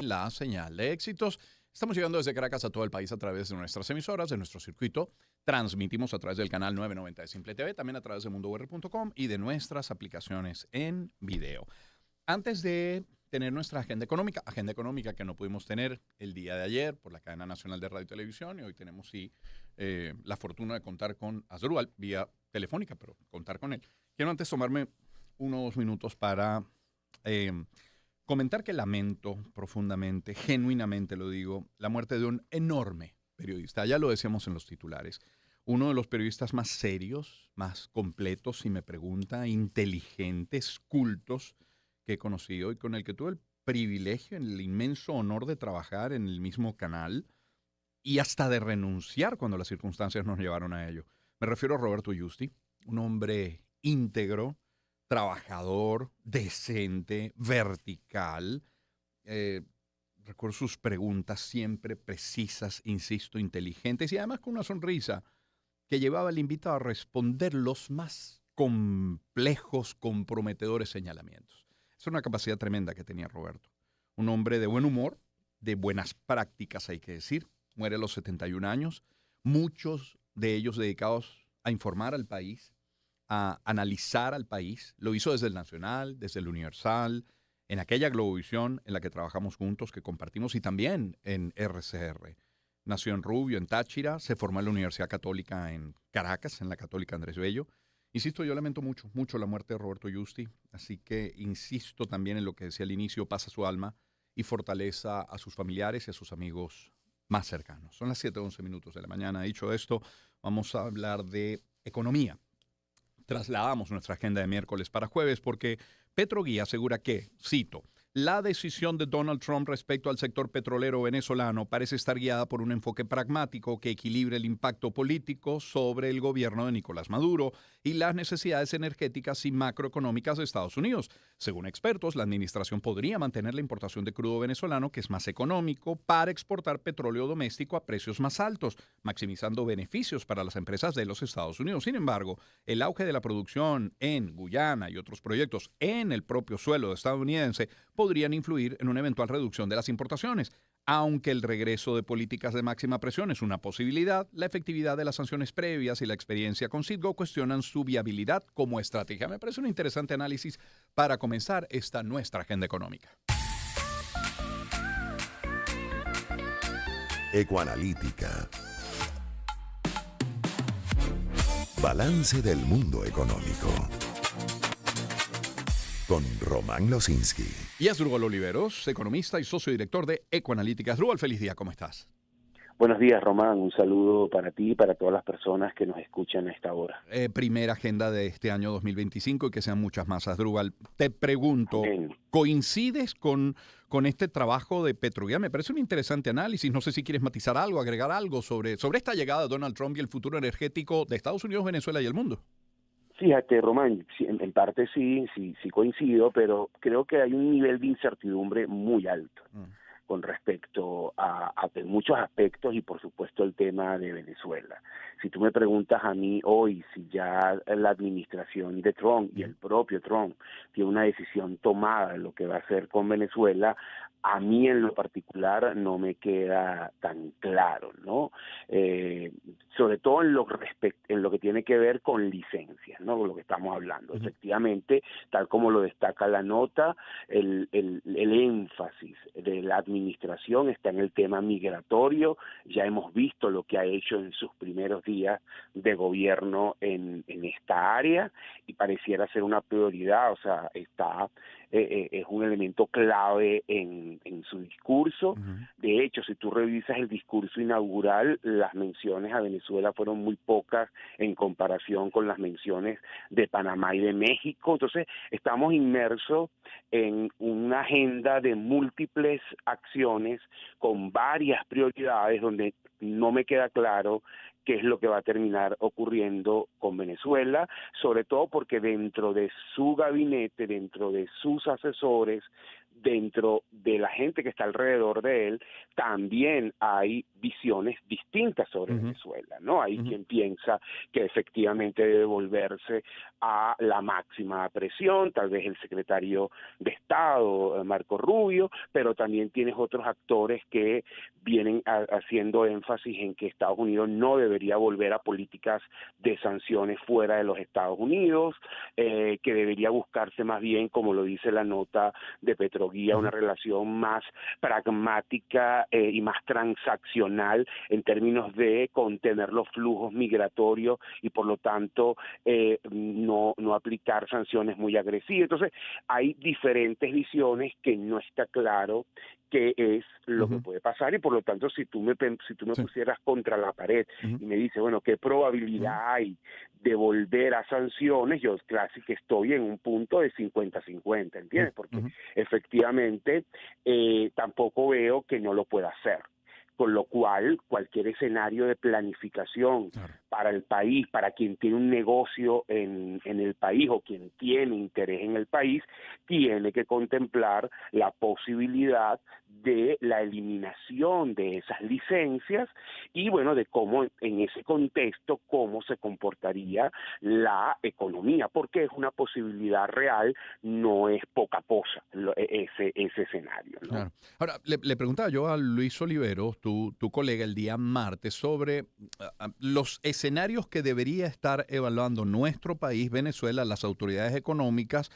la señal de éxitos. Estamos llegando desde Caracas a todo el país a través de nuestras emisoras, de nuestro circuito. Transmitimos a través del canal 990 de Simple TV, también a través de mundour.com y de nuestras aplicaciones en video. Antes de tener nuestra agenda económica que no pudimos tener el día de ayer por la cadena nacional de radio y televisión, y hoy tenemos la fortuna de contar con Asdrúbal vía telefónica, pero contar con él. Quiero antes tomarme unos minutos para comentar que lamento profundamente, genuinamente lo digo, la muerte de un enorme periodista. Ya lo decíamos en los titulares. Uno de los periodistas más serios, más completos, si me pregunta, inteligentes, cultos que he conocido y con el que tuve el privilegio, el inmenso honor de trabajar en el mismo canal y hasta de renunciar cuando las circunstancias nos llevaron a ello. Me refiero a Roberto Giusti, un hombre íntegro, trabajador, decente, vertical. Recuerdo sus preguntas siempre precisas, insisto, inteligentes y además con una sonrisa que llevaba al invitado a responder los más complejos, comprometedores señalamientos. Es una capacidad tremenda que tenía Roberto. Un hombre de buen humor, de buenas prácticas, hay que decir. Muere a los 71 años. Muchos de ellos dedicados a informar al país, a analizar al país. Lo hizo desde el Nacional, desde el Universal, en aquella Globovisión en la que trabajamos juntos, que compartimos, y también en RCR. Nació en Rubio, en Táchira, se formó en la Universidad Católica en Caracas, en la Católica Andrés Bello. Insisto, yo lamento mucho la muerte de Roberto Giusti, así que insisto también en lo que decía al inicio, paz a su alma y fortaleza a sus familiares y a sus amigos más cercanos. Son las 7:11 minutos de la mañana. Dicho esto, vamos a hablar de economía. Trasladamos nuestra agenda de miércoles para jueves porque Petroguía asegura que, cito, la decisión de Donald Trump respecto al sector petrolero venezolano parece estar guiada por un enfoque pragmático que equilibre el impacto político sobre el gobierno de Nicolás Maduro y las necesidades energéticas y macroeconómicas de Estados Unidos. Según expertos, la administración podría mantener la importación de crudo venezolano, que es más económico, para exportar petróleo doméstico a precios más altos, maximizando beneficios para las empresas de los Estados Unidos. Sin embargo, el auge de la producción en Guyana y otros proyectos en el propio suelo estadounidense podrían influir en una eventual reducción de las importaciones. Aunque el regreso de políticas de máxima presión es una posibilidad, la efectividad de las sanciones previas y la experiencia con Citgo cuestionan su viabilidad como estrategia. Me parece un interesante análisis para comenzar esta nuestra agenda económica. Ecoanalítica. Balance del mundo económico. Con Román Losinski. Y Asdrúbal Oliveros, economista y socio director de Ecoanalítica. Asdrúbal, feliz día, ¿cómo estás? Buenos días, Román. Un saludo para ti y para todas las personas que nos escuchan a esta hora. Primera agenda de este año 2025 y que sean muchas más, Asdrúbal. Te pregunto, Amén. ¿coincides con este trabajo de Petroguía? Me parece un interesante análisis. No sé si quieres matizar algo, agregar algo sobre esta llegada de Donald Trump y el futuro energético de Estados Unidos, Venezuela y el mundo. Fíjate, Román, en parte sí coincido, pero creo que hay un nivel de incertidumbre muy alto con respecto a muchos aspectos y por supuesto el tema de Venezuela. Si tú me preguntas a mí hoy si ya la administración de Trump y el propio Trump tiene una decisión tomada en lo que va a hacer con Venezuela, a mí en lo particular no me queda tan claro, ¿no? Sobre todo en lo que tiene que ver con licencias, ¿no? Con lo que estamos hablando. Efectivamente, tal como lo destaca la nota, el énfasis de la administración está en el tema migratorio. Ya hemos visto lo que ha hecho en sus primeros días de gobierno en esta área y pareciera ser una prioridad, o sea, es un elemento clave en su discurso. De hecho, si tú revisas el discurso inaugural, las menciones a Venezuela fueron muy pocas en comparación con las menciones de Panamá y de México. Entonces, estamos inmersos en una agenda de múltiples acciones con varias prioridades donde no me queda claro qué es lo que va a terminar ocurriendo con Venezuela, sobre todo porque dentro de su gabinete, dentro de sus asesores, dentro de la gente que está alrededor de él, también hay visiones distintas sobre Venezuela, ¿no? Hay quien piensa que efectivamente debe volverse a la máxima presión, tal vez el secretario de Estado, Marco Rubio, pero también tienes otros actores que vienen haciendo énfasis en que Estados Unidos no debería volver a políticas de sanciones fuera de los Estados Unidos, que debería buscarse más bien, como lo dice la nota de Petroguía, una relación más pragmática y más transaccional en términos de contener los flujos migratorios y por lo tanto no aplicar sanciones muy agresivas. Entonces hay diferentes visiones que no está claro qué es lo que puede pasar y por lo tanto si tú me pusieras contra la pared y me dices, bueno, ¿qué probabilidad hay de volver a sanciones? Yo casi que estoy en un punto de 50-50, ¿entiendes? Porque efectivamente tampoco veo que no lo pueda hacer. Con lo cual, cualquier escenario de planificación para el país, para quien tiene un negocio en el país o quien tiene interés en el país, tiene que contemplar la posibilidad de la eliminación de esas licencias y, bueno, de cómo en ese contexto, cómo se comportaría la economía, porque es una posibilidad real, no es poca cosa ese escenario, ¿no? Claro. Ahora, le preguntaba yo a Luis Oliveros, tu colega, el día martes, sobre los escenarios que debería estar evaluando nuestro país, Venezuela, las autoridades económicas,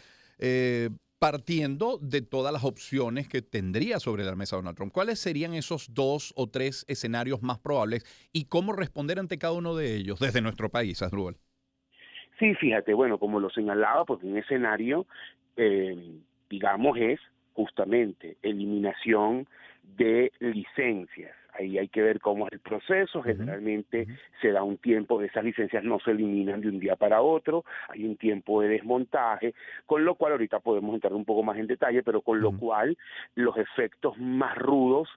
partiendo de todas las opciones que tendría sobre la mesa Donald Trump. ¿Cuáles serían esos 2 o 3 escenarios más probables y cómo responder ante cada uno de ellos desde nuestro país, Asdrúbal? Sí, fíjate, bueno, como lo señalaba, porque un escenario, digamos, es justamente eliminación de licencias. Ahí hay que ver cómo es el proceso. Generalmente se da un tiempo, esas licencias no se eliminan de un día para otro, hay un tiempo de desmontaje, con lo cual ahorita podemos entrar un poco más en detalle, pero con lo cual los efectos más rudos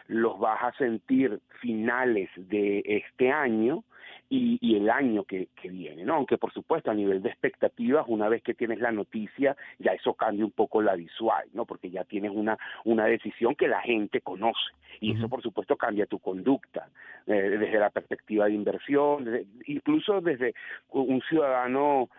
los vas a sentir finales de este año y el año que viene, ¿no? Aunque por supuesto a nivel de expectativas, una vez que tienes la noticia, ya eso cambia un poco la visual, ¿no? Porque ya tienes una decisión que la gente conoce y eso por supuesto cambia tu conducta desde la perspectiva de inversión, incluso desde un ciudadano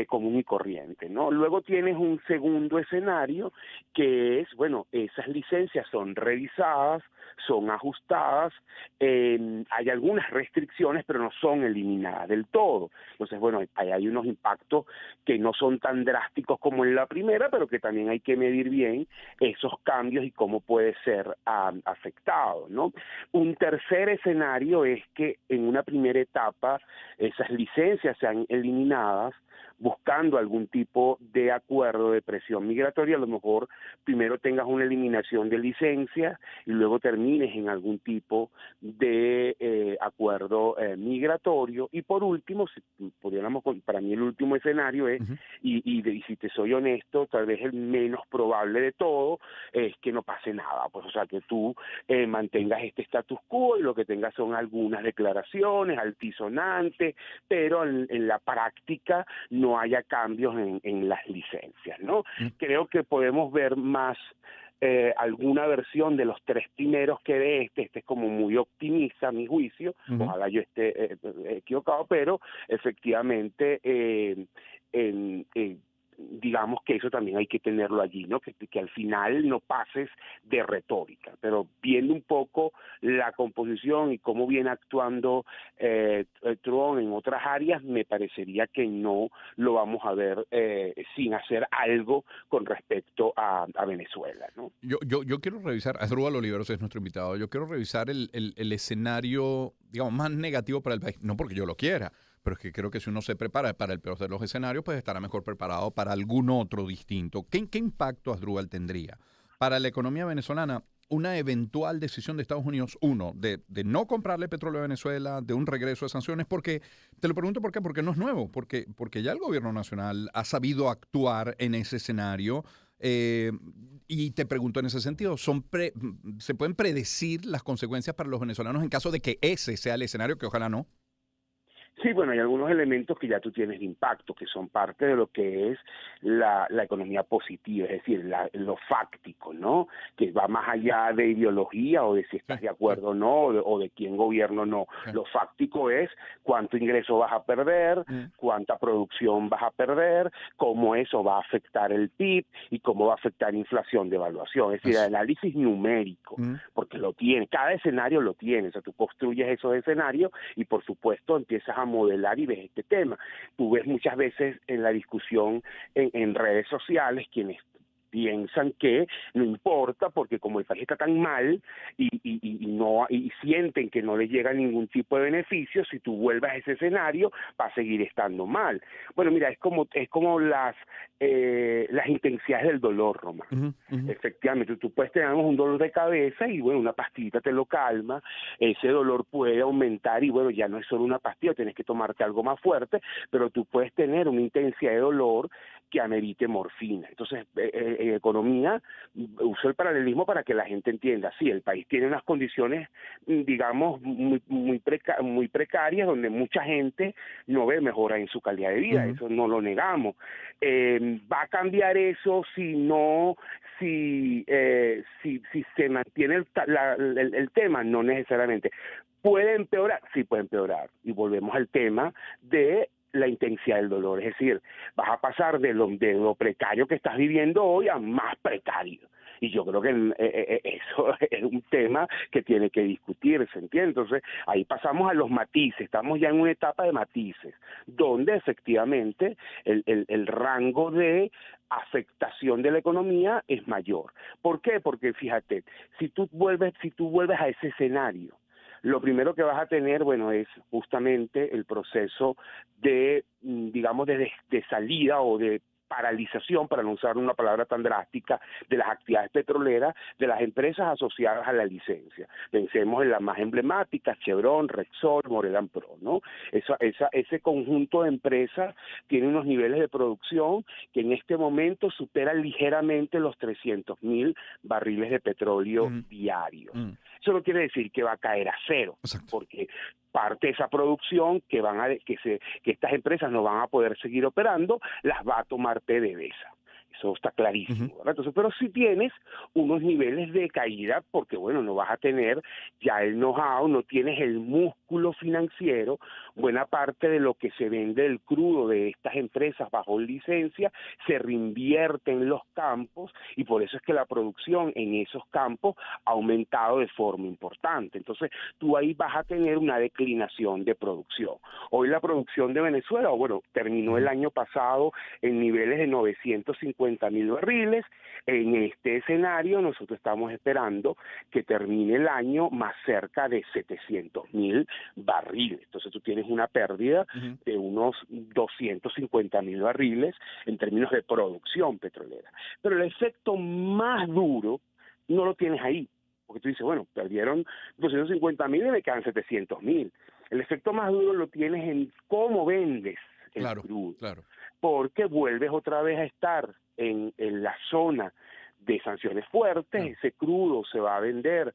común y corriente, ¿no? Luego tienes un segundo escenario que es, bueno, esas licencias son revisadas, son ajustadas, hay algunas restricciones, pero no son eliminadas del todo. Entonces, bueno, hay unos impactos que no son tan drásticos como en la primera, pero que también hay que medir bien esos cambios y cómo puede ser afectado, ¿no? Un tercer escenario es que en una primera etapa esas licencias sean eliminadas, buscando algún tipo de acuerdo de presión migratoria, a lo mejor primero tengas una eliminación de licencia y luego termines en algún tipo de acuerdo migratorio. Y por último, para mí el último escenario es, y si te soy honesto, tal vez el menos probable de todo, es que no pase nada, pues o sea, que tú mantengas este status quo y lo que tengas son algunas declaraciones altisonantes, pero en la práctica no haya cambios en las licencias, ¿no? Creo que podemos ver más alguna versión de los 3 primeros que de este es como muy optimista a mi juicio, ojalá yo esté equivocado, pero efectivamente digamos que eso también hay que tenerlo allí, ¿no? Que al final no pases de retórica, pero viendo un poco la composición y cómo viene actuando Trump en otras áreas, me parecería que no lo vamos a ver sin hacer algo con respecto a Venezuela, ¿no? Yo quiero revisar, Asdrúbal Oliveros es nuestro invitado, yo quiero revisar el escenario, digamos, más negativo para el país, no porque yo lo quiera, pero es que creo que si uno se prepara para el peor de los escenarios, pues estará mejor preparado para algún otro distinto. ¿Qué impacto, Asdrúbal, tendría para la economía venezolana una eventual decisión de Estados Unidos, de no comprarle petróleo a Venezuela, de un regreso de sanciones? Porque, te lo pregunto por qué, porque no es nuevo, porque ya el gobierno nacional ha sabido actuar en ese escenario. Y te pregunto en ese sentido, ¿se pueden predecir las consecuencias para los venezolanos en caso de que ese sea el escenario, que ojalá no? Sí, bueno, hay algunos elementos que ya tú tienes de impacto, que son parte de lo que es la economía positiva, es decir, lo fáctico, ¿no? Que va más allá de ideología o de si Sí, estás de sí, acuerdo o no, o de quién gobierna o no. sí. Lo fáctico es cuánto ingreso vas a perder, Mm, cuánta producción vas a perder, cómo eso va a afectar el PIB y cómo va a afectar inflación, devaluación. Es decir, el eso. análisis numérico, Mm, porque lo tiene, cada escenario lo tiene, o sea, tú construyes esos escenarios y por supuesto empiezas a modelar y ves este tema. Tú ves muchas veces en la discusión en redes sociales quienes piensan que no importa porque como el país está tan mal y no y sienten que no les llega ningún tipo de beneficio, si tú vuelves a ese escenario va a seguir estando mal. Bueno, mira, es como las intensidades del dolor, Roma. ujú, ujú. Efectivamente, tú puedes tener un dolor de cabeza y bueno, una pastillita te lo calma, ese dolor puede aumentar y bueno, ya no es solo una pastilla, tienes que tomarte algo más fuerte, pero tú puedes tener una intensidad de dolor que amerite morfina. Entonces, en economía, uso el paralelismo para que la gente entienda, sí, el país tiene unas condiciones, digamos, muy precarias, donde mucha gente no ve mejora en su calidad de vida, Ujú. eso no lo negamos. ¿Va a cambiar eso si se mantiene el tema? No necesariamente. ¿Puede empeorar? Sí, puede empeorar. Y volvemos al tema de la intensidad del dolor. Es decir, vas a pasar de lo precario que estás viviendo hoy a más precario. Y yo creo que eso es un tema que tiene que discutirse, ¿entiendes? Entonces, ahí pasamos a los matices, estamos ya en una etapa de matices, donde efectivamente el rango de afectación de la economía es mayor. ¿Por qué? Porque fíjate, si tú vuelves a ese escenario, lo primero que vas a tener, bueno, es justamente el proceso de, digamos, de salida o de paralización, para no usar una palabra tan drástica, de las actividades petroleras de las empresas asociadas a la licencia. Pensemos en las más emblemáticas, Chevron, Repsol, Moreland Pro, ¿no? Ese conjunto de empresas tiene unos niveles de producción que en este momento superan ligeramente los 300,000 barriles de petróleo Ujú, diarios. ujú. Eso no quiere decir que va a caer a cero, Exacto. porque parte de esa producción que estas empresas no van a poder seguir operando, las va a tomar PDVSA. Eso está Ujú. clarísimo, ¿verdad? Entonces, pero si tienes unos niveles de caída, porque bueno, no vas a tener ya el know-how, no tienes el músculo financiero, buena parte de lo que se vende del crudo de estas empresas bajo licencia se reinvierte en los campos y por eso es que la producción en esos campos ha aumentado de forma importante. Entonces, tú ahí vas a tener una declinación de producción. Hoy la producción de Venezuela, bueno, terminó el Ujú. año pasado en niveles de 950,000 barriles. En este escenario nosotros estamos esperando que termine el año más cerca de 700,000 barriles. Entonces tú tienes una pérdida Ujú. de unos 250,000 barriles en términos de producción petrolera. Pero el efecto más duro no lo tienes ahí, porque tú dices, bueno, perdieron 250,000 y me quedan 700,000. El efecto más duro lo tienes en cómo vendes el Claro, crudo, claro. porque vuelves otra vez a estar en la zona de sanciones fuertes, Claro. ese crudo se va a vender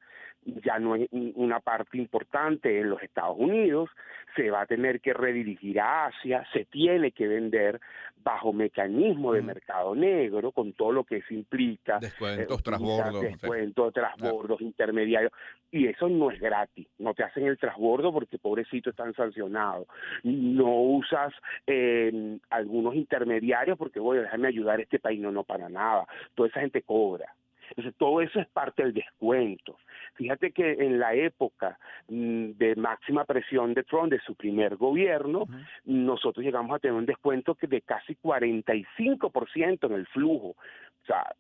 ya no hay una parte importante en los Estados Unidos, se va a tener que redirigir a Asia, se tiene que vender bajo mecanismo de Ujú. mercado negro, con todo lo que eso implica, Descuentos, utilizar transbordos. Sí. descuentos, Ah, transbordos, intermediarios, y eso no es gratis, no te hacen el transbordo porque pobrecito están sancionados, no usas algunos intermediarios porque, bueno, déjame ayudar a este país, no, para nada, toda esa gente cobra. Entonces, todo eso es parte del descuento. Fíjate que en la época de máxima presión de Trump, de su primer gobierno, ujú. nosotros llegamos a tener un descuento de casi 45% en el flujo. O sea,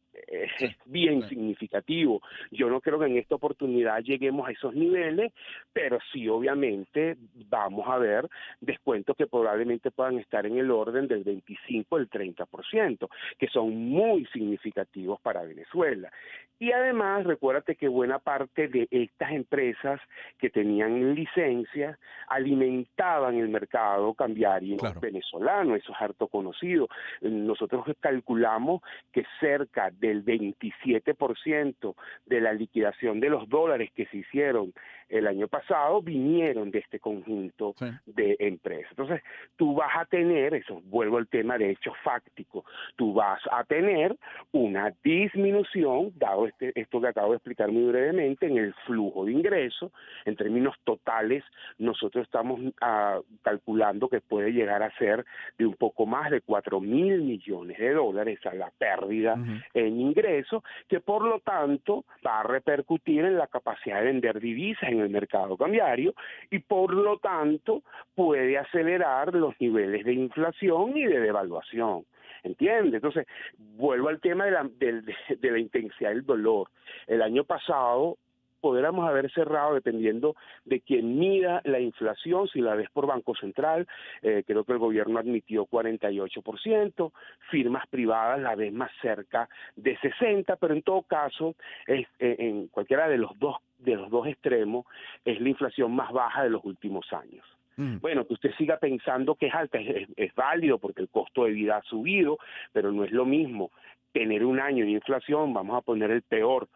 Sí, es bien sí. significativo. Yo no creo que en esta oportunidad lleguemos a esos niveles, pero sí, obviamente, vamos a ver descuentos que probablemente puedan estar en el orden del 25 al 30%, que son muy significativos para Venezuela. Y además, recuérdate que buena parte de estas empresas que tenían licencia alimentaban el mercado cambiario Claro. venezolano, eso es harto conocido. Nosotros calculamos que cerca de del 27% de la liquidación de los dólares que se hicieron el año pasado vinieron de este conjunto Sí. de empresas. Entonces, tú vas a tener, eso vuelvo al tema de hechos fácticos, tú vas a tener una disminución, dado esto que acabo de explicar muy brevemente, en el flujo de ingresos. En términos totales, nosotros estamos calculando que puede llegar a ser de un poco más de 4.000 millones de dólares a la pérdida en ingresos, que por lo tanto va a repercutir en la capacidad de vender divisas en el mercado cambiario y por lo tanto puede acelerar los niveles de inflación y de devaluación. ¿Entiendes? Entonces, vuelvo al tema de la intensidad del dolor. El año pasado podríamos haber cerrado, dependiendo de quién mida la inflación, si la ves por Banco Central, creo que el gobierno admitió 48%, firmas privadas la ves más cerca de 60%, pero en todo caso, en cualquiera de los dos extremos, es la inflación más baja de los últimos años. Bueno, que usted siga pensando que es alta, es válido porque el costo de vida ha subido, pero no es lo mismo tener un año de inflación, vamos a poner el peor,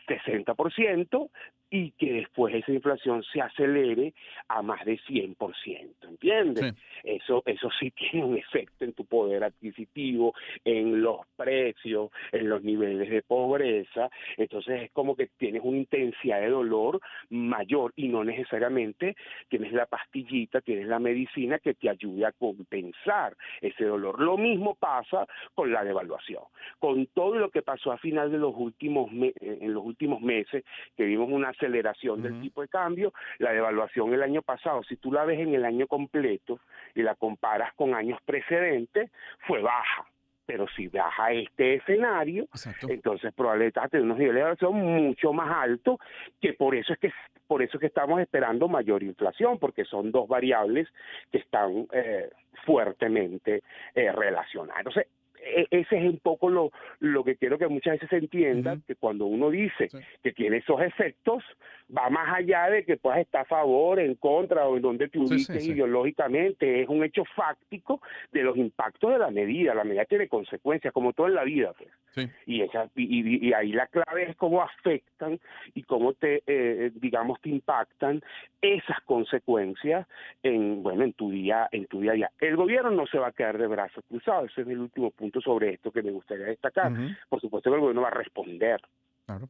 60%, y que después esa inflación se acelere a más de 100%, ¿entiendes? Sí. Eso sí tiene un efecto en tu poder adquisitivo, en los precios, en los niveles de pobreza. Entonces es como que tienes una intensidad de dolor mayor y no necesariamente tienes la pastillita, tienes la medicina que te ayude a compensar ese dolor. Lo mismo pasa con la devaluación. Con todo lo que pasó a final de los últimos meses, que vimos una aceleración del tipo de cambio, la devaluación el año pasado, si tú la ves en el año completo y la comparas con años precedentes, fue baja. Pero si baja este escenario, exacto, entonces probablemente vas a tener unos niveles de devaluación mucho más altos, que por eso es que estamos esperando mayor inflación, porque son dos variables que están fuertemente relacionadas. Entonces, ese es un poco lo que quiero que muchas veces se entienda, que cuando uno dice que tiene esos efectos, va más allá de que puedas estar a favor, en contra o en donde te ubiques ideológicamente. Es un hecho fáctico de los impactos de la medida. La medida tiene consecuencias, como todo en la vida, pues. Sí. Y ahí la clave es cómo afectan y cómo te impactan esas consecuencias en tu día a día. El gobierno no se va a quedar de brazos cruzados. Ese es el último punto sobre esto que me gustaría destacar. Por supuesto que el gobierno va a responder. Claro.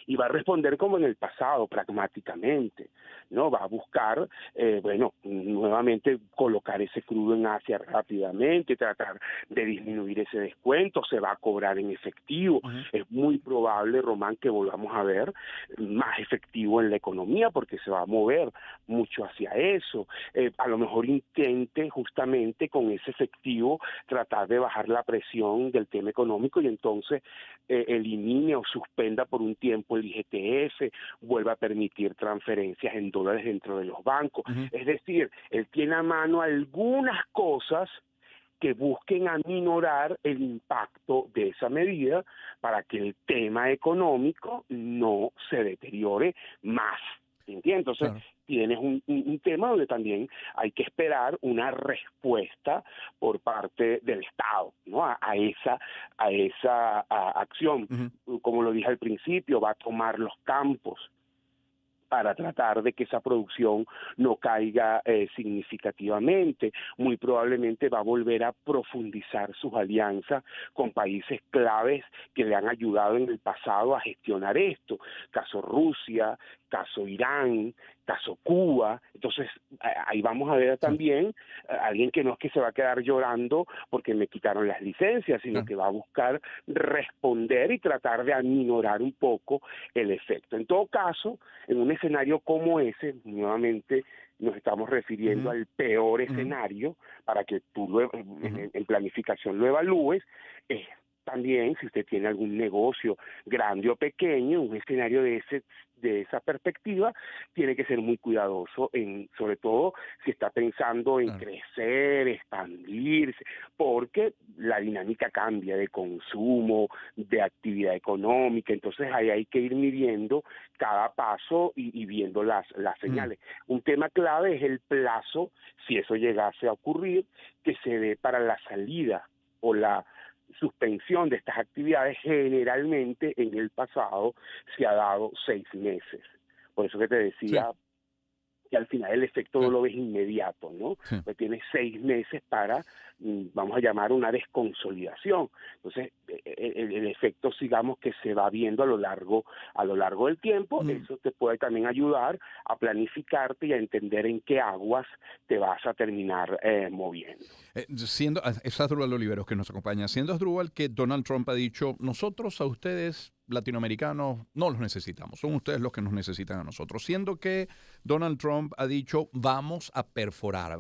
Y va a responder como en el pasado, pragmáticamente, ¿no? Va a buscar, nuevamente colocar ese crudo en Asia rápidamente, tratar de disminuir ese descuento, se va a cobrar en efectivo. Es muy probable, Román, que volvamos a ver más efectivo en la economía, porque se va a mover mucho hacia eso. A lo mejor intente justamente con ese efectivo tratar de bajar la presión del tema económico y entonces elimine o suspenda por un tiempo el IGTF, vuelva a permitir transferencias en dólares dentro de los bancos. Es decir, él tiene a mano algunas cosas que busquen aminorar el impacto de esa medida para que el tema económico no se deteriore más. ¿Entiendes? Entonces, tienes un tema donde también hay que esperar una respuesta por parte del Estado, ¿no? a esa acción. Como lo dije al principio, va a tomar los campos para tratar de que esa producción no caiga significativamente. Muy probablemente va a volver a profundizar sus alianzas con países claves que le han ayudado en el pasado a gestionar esto. Caso Rusia, caso Irán, caso Cuba. Entonces, ahí vamos a ver también alguien que no es que se va a quedar llorando porque me quitaron las licencias, sino que va a buscar responder y tratar de aminorar un poco el efecto. En todo caso, en un escenario como ese, nuevamente nos estamos refiriendo al peor escenario para que tú en planificación lo evalúes. También, si usted tiene algún negocio grande o pequeño, un escenario de esa perspectiva, tiene que ser muy cuidadoso, sobre todo si está pensando en crecer, expandirse, porque la dinámica cambia de consumo, de actividad económica. Entonces ahí hay que ir midiendo cada paso y viendo las señales. Un tema clave es el plazo, si eso llegase a ocurrir, que se dé para la salida o la suspensión de estas actividades generalmente en el pasado se ha dado 6 meses. Por eso que te decía que al final el efecto no lo ves inmediato, ¿no? Pues tienes 6 meses para, vamos a llamar, una desconsolidación. Entonces, el efecto, digamos, que se va viendo a lo largo del tiempo. Eso te puede también ayudar a planificarte y a entender en qué aguas te vas a terminar moviendo. Es Asdrúbal Oliveros que nos acompaña. Siendo Asdrúbal que Donald Trump ha dicho, nosotros a ustedes latinoamericanos no los necesitamos, son ustedes los que nos necesitan a nosotros. Siendo que Donald Trump ha dicho, vamos a perforar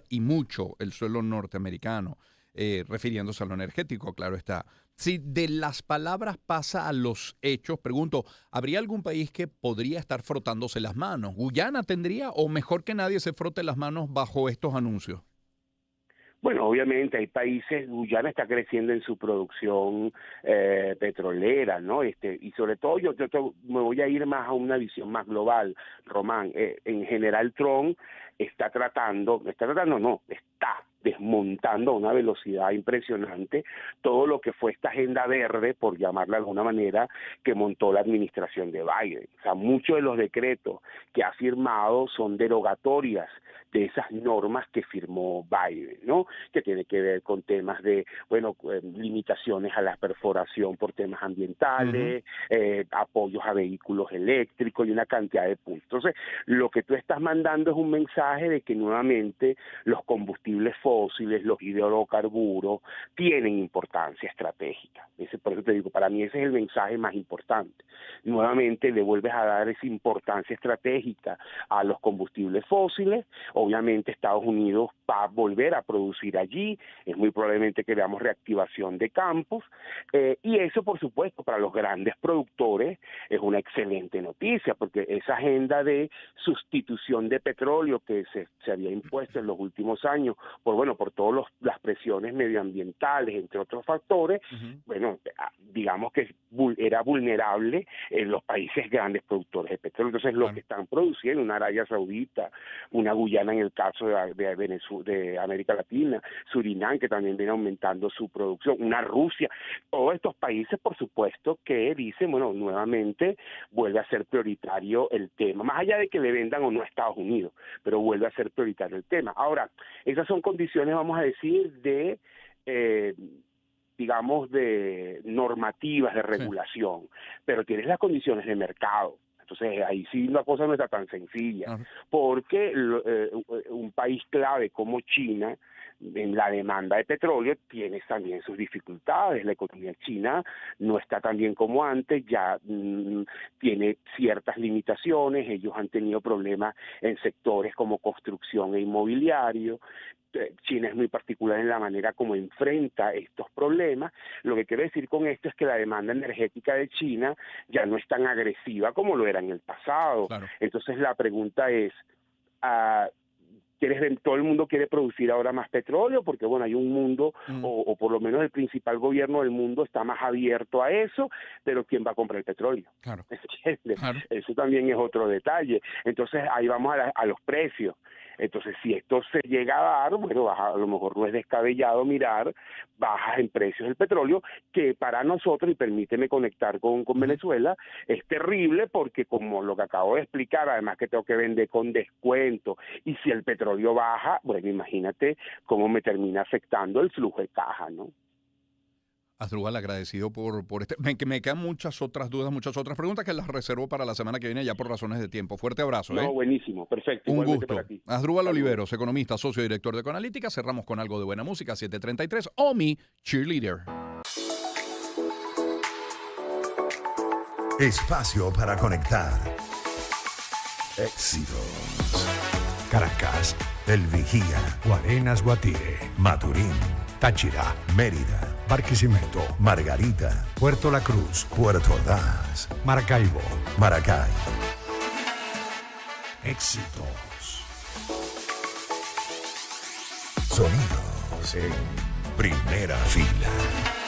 y mucho el suelo norteamericano, refiriéndose a lo energético, claro está. Si de las palabras pasa a los hechos, pregunto, ¿habría algún país que podría estar frotándose las manos? ¿Guyana tendría o mejor que nadie se frote las manos bajo estos anuncios? Bueno, obviamente hay países, Guyana está creciendo en su producción petrolera, ¿no? Y sobre todo yo me voy a ir más a una visión más global, Román. En general Trump está desmontando a una velocidad impresionante todo lo que fue esta agenda verde, por llamarla de alguna manera, que montó la administración de Biden. O sea, muchos de los decretos que ha firmado son derogatorias de esas normas que firmó Biden, ¿no? Que tiene que ver con temas de, limitaciones a la perforación por temas ambientales, apoyos a vehículos eléctricos y una cantidad de puntos. Entonces, lo que tú estás mandando es un mensaje de que nuevamente los combustibles fósiles, los hidrocarburos, tienen importancia estratégica. Por eso te digo, para mí ese es el mensaje más importante. Nuevamente le vuelves a dar esa importancia estratégica a los combustibles fósiles. Obviamente Estados Unidos va a volver a producir allí, es muy probablemente que veamos reactivación de campos, y eso por supuesto para los grandes productores es una excelente noticia, porque esa agenda de sustitución de petróleo que se había impuesto en los últimos años por todas las presiones medioambientales, entre otros factores, digamos que era vulnerable en los países grandes productores de petróleo. Entonces los que están produciendo, una Arabia Saudita, una Guyana en el caso de Venezuela, de América Latina, Surinam, que también viene aumentando su producción, una Rusia, todos estos países por supuesto que dicen, nuevamente vuelve a ser prioritario el tema, más allá de que le vendan o no a Estados Unidos, pero vuelve a ser prioritario el tema. Ahora, esas son condiciones, vamos a decir, de de normativas, de regulación, pero tienes las condiciones de mercado. Entonces, ahí sí la cosa no está tan sencilla, porque un país clave como China, en la demanda de petróleo, tiene también sus dificultades. La economía china no está tan bien como antes, ya tiene ciertas limitaciones, ellos han tenido problemas en sectores como construcción e inmobiliario. China es muy particular en la manera como enfrenta estos problemas. Lo que quiero decir con esto es que la demanda energética de China ya no es tan agresiva como lo era en el pasado. Claro. Entonces la pregunta es, todo el mundo quiere producir ahora más petróleo porque hay un mundo o por lo menos el principal gobierno del mundo está más abierto a eso, pero ¿quién va a comprar el petróleo? Claro. Claro. Eso también es otro detalle. Entonces ahí vamos a los precios. Entonces, si esto se llega a dar, a lo mejor no es descabellado mirar bajas en precios del petróleo, que para nosotros, y permíteme conectar con Venezuela, es terrible porque como lo que acabo de explicar, además que tengo que vender con descuento, y si el petróleo baja, imagínate cómo me termina afectando el flujo de caja, ¿no? Asdrúbal, agradecido por que me quedan muchas otras dudas, muchas otras preguntas que las reservo para la semana que viene ya por razones de tiempo. Fuerte abrazo. Buenísimo, perfecto. Un gusto. Asdrúbal Oliveros, economista, socio director de Ecoanalítica. Cerramos con algo de buena música, 7:33, Omi, Cheerleader. Espacio para conectar. Éxitos. Caracas, El Vigía, Guarenas, Guatire, Maturín, Táchira, Mérida, Barquisimeto, Margarita, Puerto La Cruz, Puerto Ordaz, Maracaibo, Maracay. Éxitos. Sonidos en primera fila.